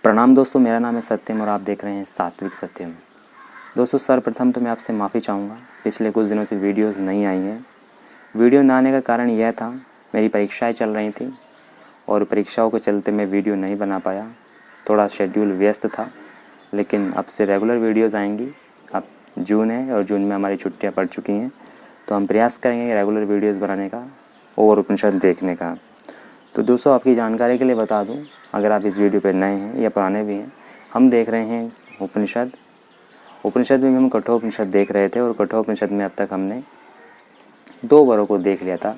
प्रणाम दोस्तों, मेरा नाम है सत्यम और आप देख रहे हैं सात्विक सत्यम। दोस्तों सर्वप्रथम तो मैं आपसे माफ़ी चाहूँगा, पिछले कुछ दिनों से वीडियोस नहीं आई हैं। वीडियो ना आने का कारण यह था, मेरी परीक्षाएं चल रही थी और परीक्षाओं के चलते मैं वीडियो नहीं बना पाया। थोड़ा शेड्यूल व्यस्त था, लेकिन अब से रेगुलर वीडियोज़ आएंगी। अब जून है और जून में हमारी छुट्टियाँ पड़ चुकी हैं, तो हम प्रयास करेंगे रेगुलर वीडियोज़ बनाने का और उपनिषद देखने का। तो दोस्तों आपकी जानकारी के लिए बता दूं, अगर आप इस वीडियो पर नए हैं या पुराने भी हैं, हम देख रहे हैं उपनिषद में हम कठोपनिषद देख रहे थे और कठोपनिषद में अब तक हमने 2 वरों को देख लिया था।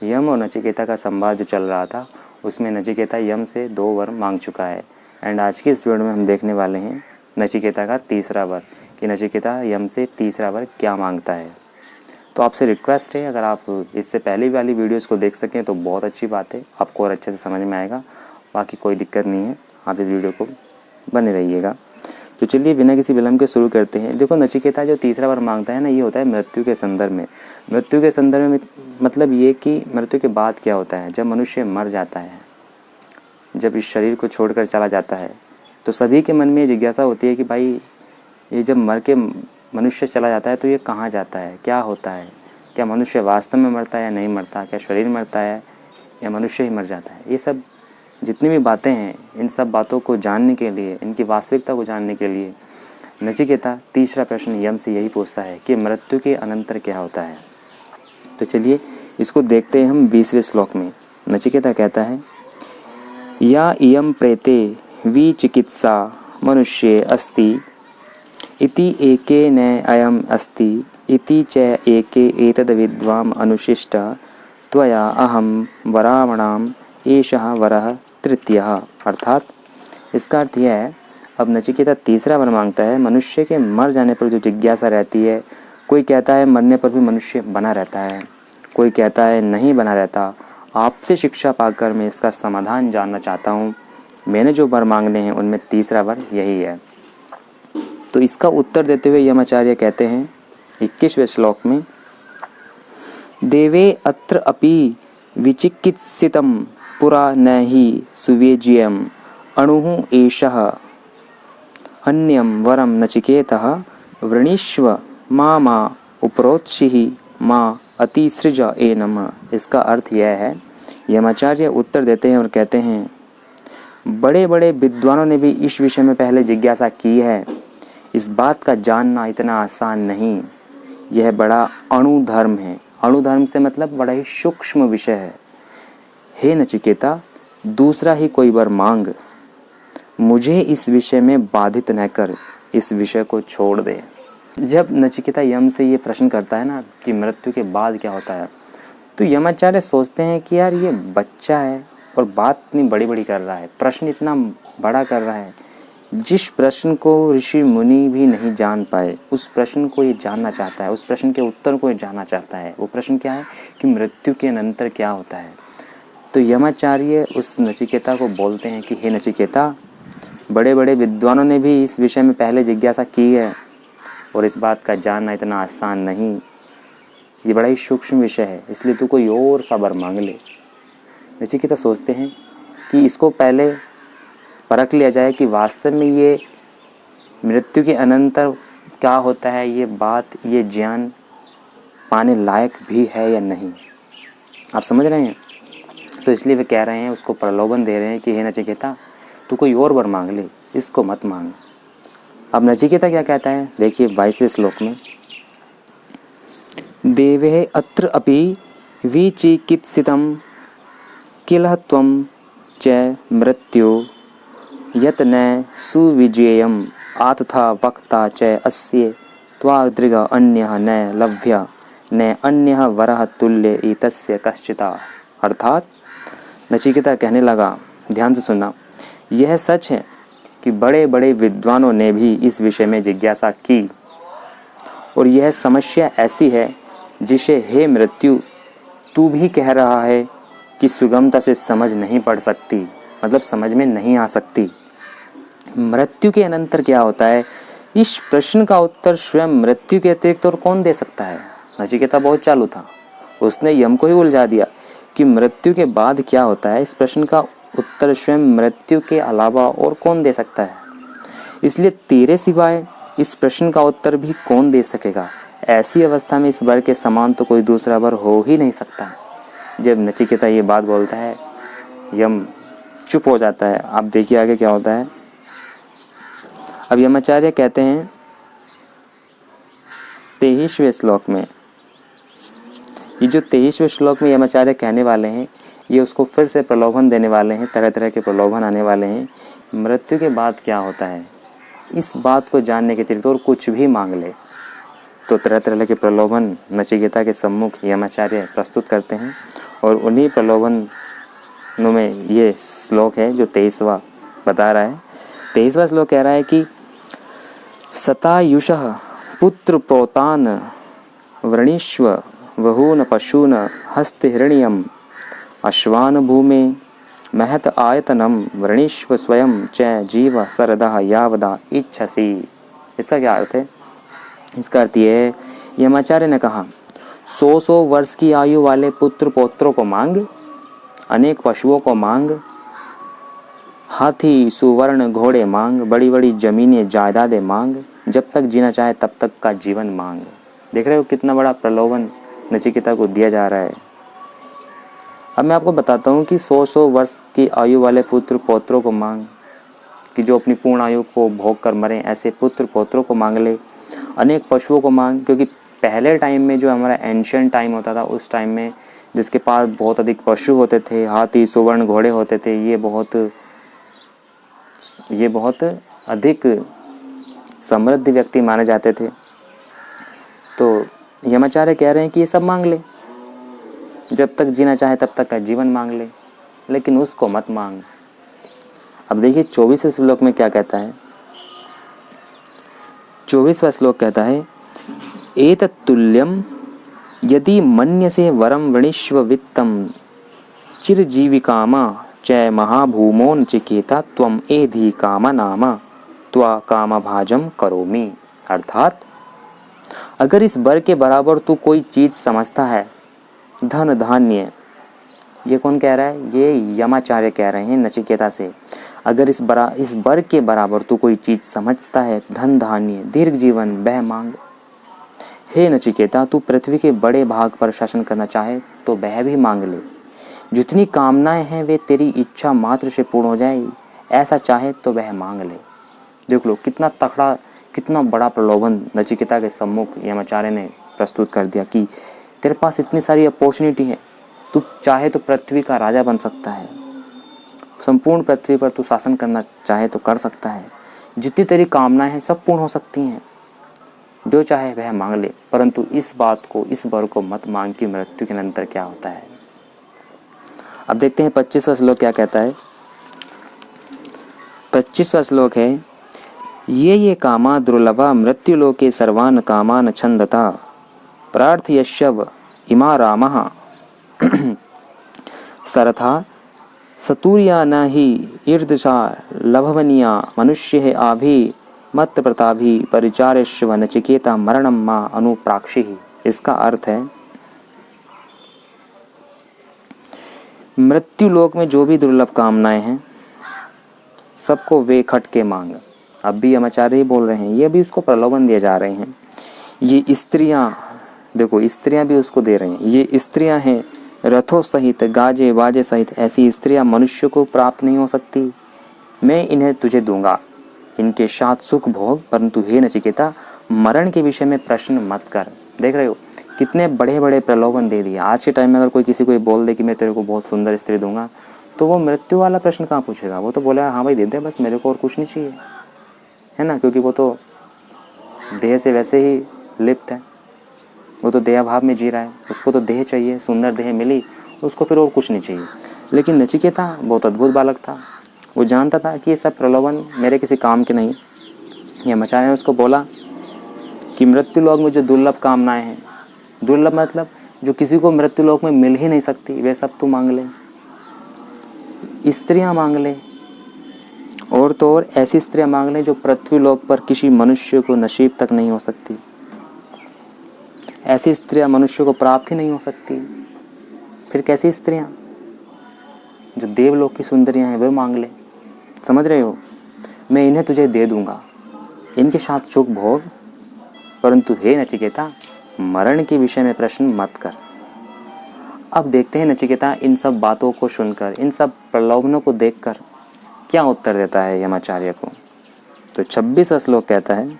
यम और नचिकेता का संवाद जो चल रहा था, उसमें नचिकेता यम से 2 वर मांग चुका है। एंड आज की इस वीडियो में हम देखने वाले हैं नचिकेता का तीसरा वर, कि नचिकेता यम से तीसरा वर क्या मांगता है। तो आपसे रिक्वेस्ट है, अगर आप इससे पहले वाली वीडियोस को देख सकें तो बहुत अच्छी बात है, आपको और अच्छे से समझ में आएगा। बाकी कोई दिक्कत नहीं है, आप इस वीडियो को बने रहिएगा। तो चलिए बिना किसी विलम्ब के शुरू करते हैं। देखो, नचिकेता जो तीसरा वर मांगता है ना, ये होता है मृत्यु के संदर्भ में। मृत्यु के संदर्भ में मतलब ये कि मृत्यु के बाद क्या होता है। जब मनुष्य मर जाता है, जब इस शरीर को छोड़कर चला जाता है, तो सभी के मन में जिज्ञासा होती है कि भाई ये जब मर के मनुष्य चला जाता है तो ये कहाँ जाता है, क्या होता है, क्या मनुष्य वास्तव में मरता है या नहीं मरता, क्या शरीर मरता है या मनुष्य ही मर जाता है। ये सब जितनी भी बातें हैं, इन सब बातों को जानने के लिए, इनकी वास्तविकता को जानने के लिए नचिकेता तीसरा प्रश्न यम से यही पूछता है कि मृत्यु के अनंतर क्या होता है। तो चलिए इसको देखते हैं हम 20वें श्लोक में। नचिकेता कहता है, या इयं प्रेते विचिकित्सा मनुष्ये अस्ति इति एके न अयम् अस्ति इति च एके एतद् विद्वाम् अनुशिष्ट त्वया अहं वरावणाम् एषः वरः तृतीयः। अर्थात इसका अर्थ यह है, अब नचिकेता तीसरा वर मांगता है। मनुष्य के मर जाने पर जो जिज्ञासा रहती है, कोई कहता है मरने पर भी मनुष्य बना रहता है, कोई कहता है नहीं बना रहता। आपसे शिक्षा पाकर मैं इसका समाधान जानना चाहता हूँ। मैंने जो वर मांगने हैं उनमें तीसरा वर यही है। तो इसका उत्तर देते हुए यमाचार्य कहते हैं 21वें श्लोक में, देवे अत्र अपि विचिकित्सितं पुरा न हि सुवेज्यम् अणुः एषः अन्यं वरं नचिकेतः वृणीष्व मा उपरोत्सिः मा अतिसृज एनम। इसका अर्थ यह है, यमाचार्य उत्तर देते हैं और कहते हैं, बड़े बड़े विद्वानों ने भी इस विषय में पहले जिज्ञासा की है। इस बात का जानना इतना आसान नहीं, यह बड़ा अणुधर्म है। अणुधर्म से मतलब बड़ा ही सूक्ष्म विषय है। हे नचिकेता, दूसरा ही कोई वर मांग, मुझे इस विषय में बाधित न कर, इस विषय को छोड़ दे। जब नचिकेता यम से ये प्रश्न करता है ना कि मृत्यु के बाद क्या होता है, तो यमाचार्य सोचते हैं कि यार ये बच्चा है और बात इतनी बड़ी बड़ी कर रहा है, प्रश्न इतना बड़ा कर रहा है। जिस प्रश्न को ऋषि मुनि भी नहीं जान पाए, उस प्रश्न को ये जानना चाहता है, उस प्रश्न के उत्तर को ये जानना चाहता है। वो प्रश्न क्या है कि मृत्यु के अनंतर क्या होता है। तो यमाचार्य उस नचिकेता को बोलते हैं कि हे नचिकेता, बड़े बड़े विद्वानों ने भी इस विषय में पहले जिज्ञासा की है और इस बात का जानना इतना आसान नहीं, ये बड़ा ही सूक्ष्म विषय है, इसलिए तू कोई और सा वर मांग ले। नचिकेता सोचते हैं कि इसको पहले परख लिया जाए कि वास्तव में ये मृत्यु के अनंतर क्या होता है, ये बात, ये ज्ञान पाने लायक भी है या नहीं। आप समझ रहे हैं। तो इसलिए वे कह रहे हैं, उसको प्रलोभन दे रहे हैं कि हे नचिकेता, तू कोई और वर मांग ले, इसको मत मांग। अब नचिकेता क्या कहता है, देखिए 22वें श्लोक में, देवे अत्र अपि विचिकित्सितं किल त्वं च मृत्यु यत न सुविजेयम् आतथा वक्ता च अस्य त्वादृग अन्यः न लभ्य न अन्यः वरः तुल्य एतस्य कश्चिता। अर्थात नचिकेता कहने लगा, ध्यान से सुनना, यह सच है कि बड़े बड़े विद्वानों ने भी इस विषय में जिज्ञासा की और यह समस्या ऐसी है जिसे हे मृत्यु तू भी कह रहा है कि सुगमता से समझ नहीं पड़ सकती, मतलब समझ में नहीं आ सकती। मृत्यु के अनंतर क्या होता है, इस प्रश्न का उत्तर स्वयं मृत्यु के अतिरिक्त और कौन दे सकता है। नचिकेता बहुत चालू था, उसने यम को ही उलझा दिया कि मृत्यु के बाद क्या होता है। इस प्रश्न का उत्तर स्वयं मृत्यु के अलावा और कौन दे सकता है, इसलिए तेरे सिवाय इस प्रश्न का उत्तर भी कौन दे सकेगा। ऐसी अवस्था में इस वर के समान तो कोई दूसरा वर हो ही नहीं सकता। जब नचिकेता ये बात बोलता है, यम चुप हो जाता है। आप देखिए आगे क्या होता है। अब यमाचार्य कहते हैं 23वें श्लोक में, ये जो 23वें श्लोक में यमाचार्य कहने वाले हैं, ये उसको फिर से प्रलोभन देने वाले हैं, तरह तरह के प्रलोभन आने वाले हैं। मृत्यु के बाद क्या होता है, इस बात को जानने के अतिरिक्त और कुछ भी मांग ले। तो तरह तरह के प्रलोभन नचिकेता के सम्मुख यमाचार्य प्रस्तुत करते हैं, और उन्हीं प्रलोभनों में ये श्लोक है जो 23वां बता रहा है। 23वां श्लोक कह रहा है कि सतायुषः पुत्र प्रोतान वृणीष्व वहून पशून हस्तहिरण्यम अश्वान भूमे महत आयतनम वृणीष्व स्वयं च जीव सरदः यावदा इच्छसि। इसका क्या अर्थ है? इसका अर्थ ये है, यमाचार्य ने कहा 100 वर्ष की आयु वाले पुत्र पौत्रों को मांग, अनेक पशुओं को मांग, हाथी सुवर्ण घोड़े मांग, बड़ी बड़ी जमीनें जायदादें मांग, जब तक जीना चाहे तब तक का जीवन मांग। देख रहे हो कितना बड़ा प्रलोभन नचिकेता को दिया जा रहा है। अब मैं आपको बताता हूँ कि 100 वर्ष की आयु वाले पुत्र पौत्रों को मांग, कि जो अपनी पूर्ण आयु को भोग कर मरें, ऐसे पुत्र पौत्रों को मांग ले। अनेक पशुओं को मांग, क्योंकि पहले टाइम में जो हमारा एंशियंट टाइम होता था, उस टाइम में जिसके पास बहुत अधिक पशु होते थे, हाथी सुवर्ण घोड़े होते थे, ये बहुत अधिक समृद्ध व्यक्ति माने जाते थे। तो यमाचार्य कह रहे हैं कि ये सब मांग ले, जब तक जीना चाहे तब तक का जीवन मांग ले, लेकिन उसको मत मांग। अब देखिए 24वें श्लोक में क्या कहता है। 24वां श्लोक कहता है, एतत्तुल्यं यदि मन्यसे वरम वृणीष्व वित्तम चिरजीविकामा च महाभूमोन चिकेता त्वम एधि कामा नामा त्वा कामभाजम करोमि। अर्थात अगर इस वर के बराबर तू कोई चीज समझता है, धन धान्य, ये कौन कह रहा है? ये यमाचार्य कह रहे हैं नचिकेता से। अगर इस वर के बराबर तू कोई चीज समझता है, धन धान्य, दीर्घ जीवन, वह मांग। हे नचिकेता, तू पृथ्वी के बड़े भाग पर शासन करना चाहे तो वह भी मांग ले। जितनी कामनाएं हैं वे तेरी इच्छा मात्र से पूर्ण हो जाए, ऐसा चाहे तो वह मांग ले। देख लो कितना तगड़ा, कितना बड़ा प्रलोभन नचिकेता के सम्मुख यमाचार्य ने प्रस्तुत कर दिया कि तेरे पास इतनी सारी अपॉर्चुनिटी है, तू चाहे तो पृथ्वी का राजा बन सकता है, संपूर्ण पृथ्वी पर तू शासन करना चाहे तो कर सकता है, जितनी तेरी कामनाएं हैं सब पूर्ण हो सकती हैं, जो चाहे वह मांग ले, परंतु इस बात को, इस वर को मत मांग कि मृत्यु के अनंतर क्या होता है। अब देखते हैं 25वां श्लोक क्या कहता है। 25वां श्लोक है, ये कामा दुर्लभा मृत्युलोके सर्वान् कामान छन्दता प्रार्थयश्व इमा रामः सरथा सतूर्या न हि ईर्दशा लभवनिया मनुष्य आभि मत प्रताभि परिचारेश्व नचिकेता मरणम मां अनुप्राक्षि। इसका अर्थ है, मृत्यु लोक में जो भी दुर्लभ कामनाएं हैं सबको वे खट के मांग। अब भी यमाचार्य ही बोल रहे हैं, ये भी उसको प्रलोभन दिए जा रहे हैं। ये स्त्रियां, देखो स्त्रियां भी उसको दे रही हैं, ये स्त्रियां हैं रथों सहित, गाजे बाजे सहित, ऐसी स्त्रियां मनुष्य को प्राप्त नहीं हो सकती। मैं इन्हें तुझे दूंगा, इनके साथ सुख भोग, परंतु हे नचिकेता मरण के विषय में प्रश्न मत कर। देख रहे हो कितने बड़े बड़े प्रलोभन दे दिए। आज के टाइम में अगर कोई किसी को बोल दे कि मैं तेरे को बहुत सुंदर स्त्री दूंगा, तो वो मृत्यु वाला प्रश्न कहाँ पूछेगा? वो तो बोलेगा हाँ भाई दे दे, बस मेरे को और कुछ नहीं चाहिए, है ना, क्योंकि वो तो देह से वैसे ही लिप्त है, वो तो देह भाव में जी रहा है, उसको तो देह चाहिए, सुंदर देह मिली उसको, फिर और कुछ नहीं चाहिए। लेकिन नचिकेता बहुत अद्भुत बालक था, वो जानता था कि ये सब प्रलोभन मेरे किसी काम के नहीं। यमाचार्य ने उसको बोला कि मृत्यु लोक में जो दुर्लभ कामनाएं हैं, दुर्लभ मतलब जो किसी को मृत्यु लोक में मिल ही नहीं सकती, वे सब तू मांग ले। स्त्रियां मांग ले, और तो और ऐसी स्त्रियां मांग ले जो पृथ्वी लोक पर किसी मनुष्य को नसीब तक नहीं हो सकती। ऐसी स्त्रियां मनुष्य को प्राप्त ही नहीं हो सकती, फिर कैसी स्त्रियां? जो देवलोक की सुंदरियाँ हैं वे मांग ले, समझ रहे हो, मैं इन्हें तुझे दे दूँगा, इनके साथ सुख भोग, परंतु हे नचिकेता मरण के विषय में प्रश्न मत कर। अब देखते हैं नचिकेता इन सब बातों को सुनकर, इन सब प्रलोभनों को देखकर क्या उत्तर देता है यमाचार्य को। तो 26वां श्लोक कहता है,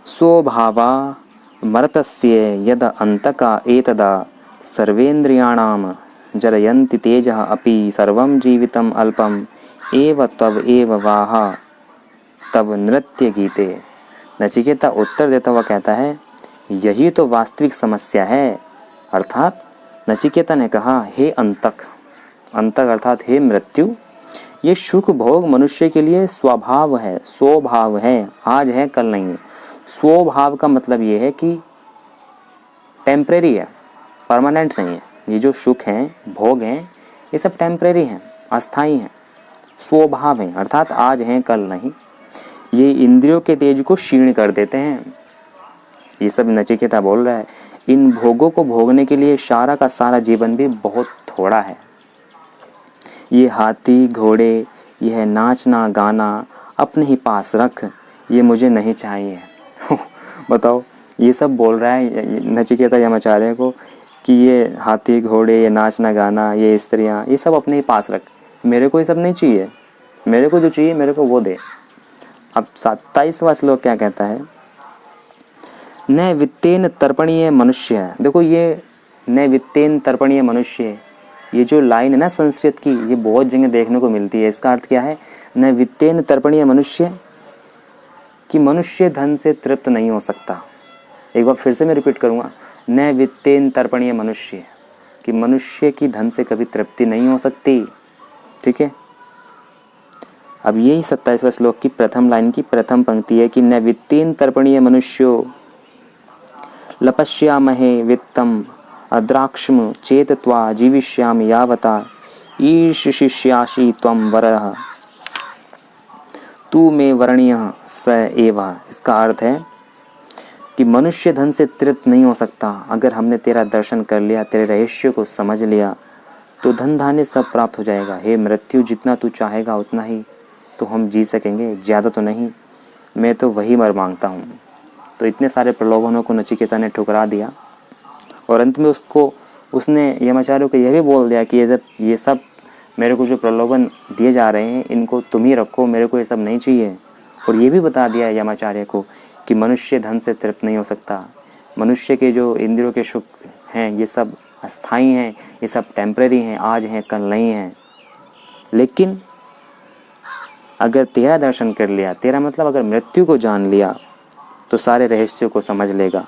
स्वभावा मर्तस्य यद अंतका एतदा सर्वेन्द्रियाणाम जरयन्ति तेजः अपि सर्वं जीवितम् अल्पम एव तव एव वाह तब नृत्य गीते। नचिकेता उत्तर देता हुआ कहता है, यही तो वास्तविक समस्या है। अर्थात नचिकेता ने कहा, हे अंतक, अंतक अर्थात हे मृत्यु, ये सुख भोग मनुष्य के लिए स्वभाव है, स्वभाव है, आज है कल नहीं। स्वभाव का मतलब ये है कि टेम्परेरी है, परमानेंट नहीं है। ये जो सुख हैं, भोग हैं, ये सब टेम्परेरी हैं, अस्थाई हैं, स्वभाव हैं, अर्थात आज हैं कल नहीं। ये इंद्रियों के तेज को क्षीण कर देते हैं। ये सब नचिकेता बोल रहा है। इन भोगों को भोगने के लिए सारा का सारा जीवन भी बहुत थोड़ा है। ये हाथी घोड़े, यह नाचना गाना अपने ही पास रख, ये मुझे नहीं चाहिए। बताओ, ये सब बोल रहा है नचिकेता यमाचार्य को कि ये हाथी घोड़े, ये नाचना गाना, ये स्त्रियाँ, ये सब अपने ही पास रख, मेरे को ये सब नहीं चाहिए, मेरे को जो चाहिए मेरे को वो दे। अब 27वां श्लोक क्या कहता है, न वित्तेन तर्पणीय मनुष्य। देखो ये न वित्तेन तर्पणीय मनुष्य, ये जो लाइन है ना संस्कृत की, ये बहुत जगह देखने को मिलती है। इसका अर्थ क्या है, न वित्तेन तर्पणीय मनुष्य, कि मनुष्य धन से तृप्त नहीं हो सकता। एक बार फिर से मैं रिपीट करूँगा, न वित्तेन तर्पणीय मनुष्य, कि मनुष्य की धन से कभी तृप्ति नहीं हो सकती। ठीक है, अब यही 27वां श्लोक की प्रथम लाइन की प्रथम पंक्ति है कि न वित्तेन तर्पणीय मनुष्यो लपश्यामहे वित्तम अद्राक्ष्म चेतत्वा जीविष्यामि यावता ईर्ष्यिष्यासि त्वं वरः तू मे वरणीयः स एव। इसका अर्थ है कि मनुष्य धन से तृप्त नहीं हो सकता। अगर हमने तेरा दर्शन कर लिया, तेरे रहस्य को समझ लिया, तो धन धान्य सब प्राप्त हो जाएगा। हे मृत्यु, जितना तू चाहेगा उतना ही तो हम जी सकेंगे, ज़्यादा तो नहीं। मैं तो वही वर मांगता हूँ। तो इतने सारे प्रलोभनों को नचिकेता ने ठुकरा दिया और अंत में उसने यमाचार्य को यह भी बोल दिया कि ये सब मेरे को जो प्रलोभन दिए जा रहे हैं इनको तुम ही रखो, मेरे को ये सब नहीं चाहिए। और ये भी बता दिया यमाचार्य को कि मनुष्य धन से तृप्त नहीं हो सकता। मनुष्य के जो इंद्रियों के सुख हैं ये सब अस्थाई हैं, ये सब टेम्परेरी हैं, आज हैं कल नहीं हैं। लेकिन अगर तेरा दर्शन कर लिया, तेरा मतलब अगर मृत्यु को जान लिया, तो सारे रहस्यों को समझ लेगा,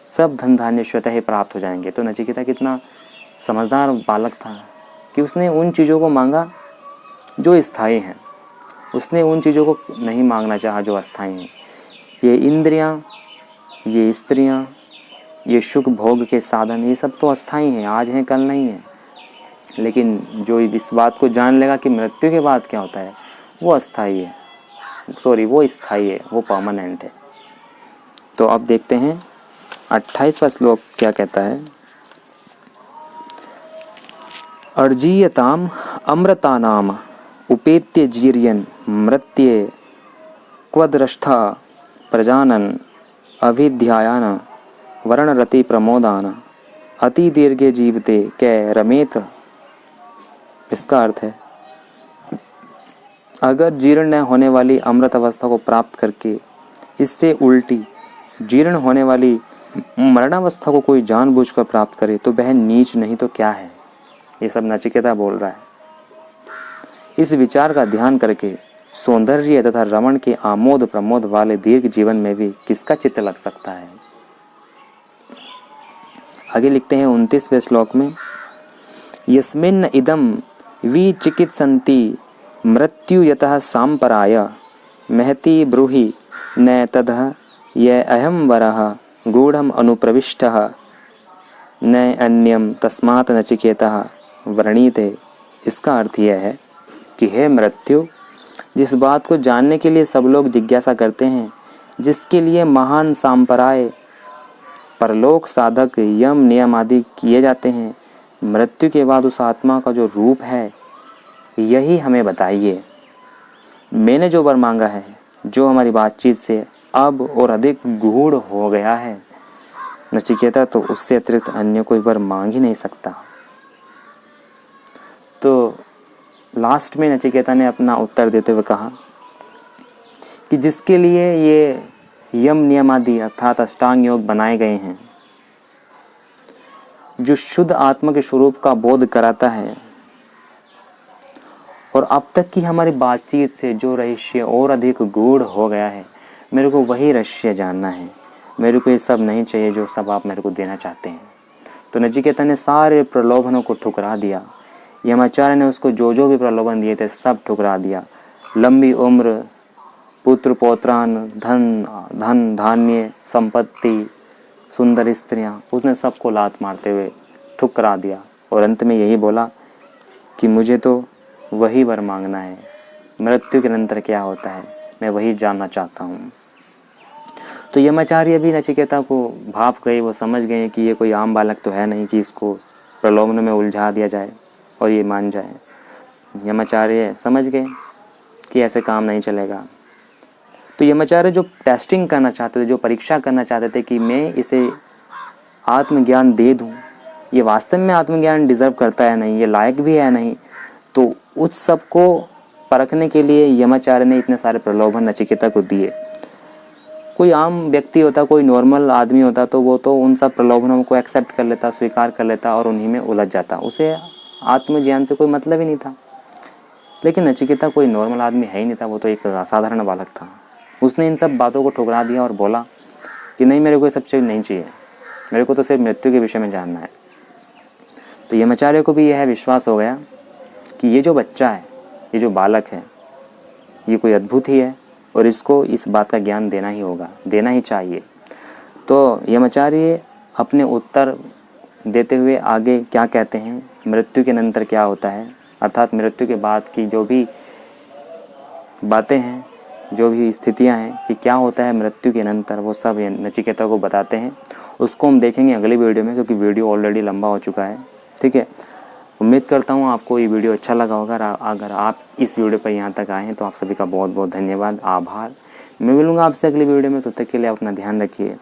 सब धन धान्य स्वतः ही प्राप्त हो जाएंगे। तो नचिकेता कितना समझदार बालक था कि उसने उन चीज़ों को मांगा जो स्थायी हैं, उसने उन चीज़ों को नहीं मांगना चाहा जो अस्थाई हैं। ये इंद्रियां, ये स्त्रियां, ये सुख भोग के साधन, ये सब तो अस्थाई हैं, आज हैं कल नहीं है। लेकिन जो इस बात को जान लेगा कि मृत्यु के बाद क्या होता है, वो अस्थाई है, वो स्थायी है, वो परमानेंट है। तो अब देखते हैं 28वां श्लोक क्या कहता है, अर्जीयताम अमृतानाम उपेत्य जीर्यन मृत्ये क्वद्रष्टा प्रजानन अभिध्यायान वर्णरति प्रमोदान अति दीर्घे जीवते कै रमेत। इसका अर्थ है, अगर जीर्ण न होने वाली अमृत अवस्था को प्राप्त करके इससे उल्टी जीर्ण होने वाली मरणावस्था को कोई जानबूझकर प्राप्त करे तो वह नीच नहीं तो क्या है। ये सब नचिकेता बोल रहा है। इस विचार का ध्यान करके सौंदर्य तथा रमण के आमोद प्रमोद वाले दीर्घ जीवन में भी किसका चित्त लग सकता है। आगे लिखते हैं 29वें श्लोक में, यस्मिन् इदं विचिकित्सन्ति मृत्यु यतः सांपराय महति ब्रूहि न ततः ये अहम वरः गूढ़म अनुप्रविष्टः न अन्यम तस्मात् नचिकेतः व्रणीते। इसका अर्थ यह है कि हे मृत्यु, जिस बात को जानने के लिए सब लोग जिज्ञासा करते हैं, जिसके लिए महान सांपराय परलोक साधक यम नियम आदि किए जाते हैं, मृत्यु के बाद उस आत्मा का जो रूप है यही हमें बताइए। मैंने जो वर मांगा है, जो हमारी बातचीत से अब और अधिक गूढ़ हो गया है नचिकेता, तो उससे अतिरिक्त अन्य कोई वर मांग ही नहीं सकता। तो लास्ट में नचिकेता ने अपना उत्तर देते हुए कहा कि जिसके लिए ये यम नियमादि अर्थात अष्टांग योग बनाए गए हैं, जो शुद्ध आत्मा के स्वरूप का बोध कराता है, और अब तक की हमारी बातचीत से जो रहस्य और अधिक गूढ़ हो गया है, मेरे को वही रहस्य जानना है। मेरे को ये सब नहीं चाहिए जो सब आप मेरे को देना चाहते हैं। तो नचिकेता ने सारे प्रलोभनों को ठुकरा दिया। यमाचार्य ने उसको जो जो भी प्रलोभन दिए थे सब ठुकरा दिया। लंबी उम्र, पुत्र पौत्रान, धन धान्य, संपत्ति, सुंदर स्त्रियां, उसने सबको लात मारते हुए ठुकरा दिया और अंत में यही बोला कि मुझे तो वही वर मांगना है। मृत्यु के अनंतर क्या होता है मैं वही जानना चाहता हूँ। तो यमाचार्य भी नचिकेता को भाप गए, वो समझ गए कि ये कोई आम बालक तो है नहीं कि इसको प्रलोभन में उलझा दिया जाए और ये मान जाए। यमाचार्य समझ गए कि ऐसे काम नहीं चलेगा। तो यमाचार्य जो टेस्टिंग करना चाहते थे, जो परीक्षा करना चाहते थे कि मैं इसे आत्मज्ञान दे दूँ, ये वास्तव में आत्मज्ञान डिज़र्व करता है नहीं, ये लायक भी है नहीं, तो उस सब को परखने के लिए यमाचार्य ने इतने सारे प्रलोभन नचिकेता को दिए। कोई आम व्यक्ति होता, कोई नॉर्मल आदमी होता तो वो तो उन सब प्रलोभनों को एक्सेप्ट कर लेता, स्वीकार कर लेता और उन्हीं में उलझ जाता, उसे आत्मज्ञान से कोई मतलब ही नहीं था। लेकिन नचिकेता कोई नॉर्मल आदमी है ही नहीं था, वो तो एक असाधारण बालक था। उसने इन सब बातों को ठुकरा दिया और बोला कि नहीं, मेरे को ये सब चीज़ नहीं चाहिए, मेरे को तो सिर्फ मृत्यु के विषय में जानना है। तो यमाचार्य को भी यह विश्वास हो गया कि ये जो बच्चा है, ये जो बालक है, ये कोई अद्भुत ही है और इसको इस बात का ज्ञान देना ही होगा, देना ही चाहिए। तो यमाचार्य अपने उत्तर देते हुए आगे क्या कहते हैं, मृत्यु के अनंतर क्या होता है, अर्थात मृत्यु के बाद की जो भी बातें हैं, जो भी स्थितियां हैं कि क्या होता है मृत्यु के अनंतर, वो सब नचिकेता को बताते हैं। उसको हम देखेंगे अगली वीडियो में, क्योंकि वीडियो ऑलरेडी लंबा हो चुका है। ठीक है, उम्मीद करता हूँ आपको ये वीडियो अच्छा लगा होगा। अगर आप इस वीडियो पर यहाँ तक आए हैं तो आप सभी का बहुत बहुत धन्यवाद, आभार। मैं मिलूँगा आपसे अगली वीडियो में, तब तक के लिए आप अपना ध्यान रखिए।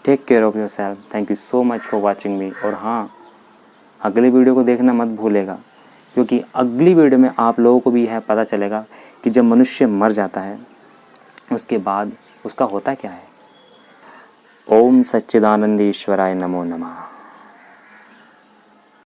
टेक केयर ऑफ़ योर सेल्फ। Thank you so much for watching me. और हाँ, अगली वीडियो को देखना मत भूलेगा, क्योंकि अगली वीडियो में आप लोगों को भी यह पता चलेगा कि जब मनुष्य मर जाता है उसके बाद उसका होता क्या है। ओम सच्चिदानंद ईश्वराय नमो नमः।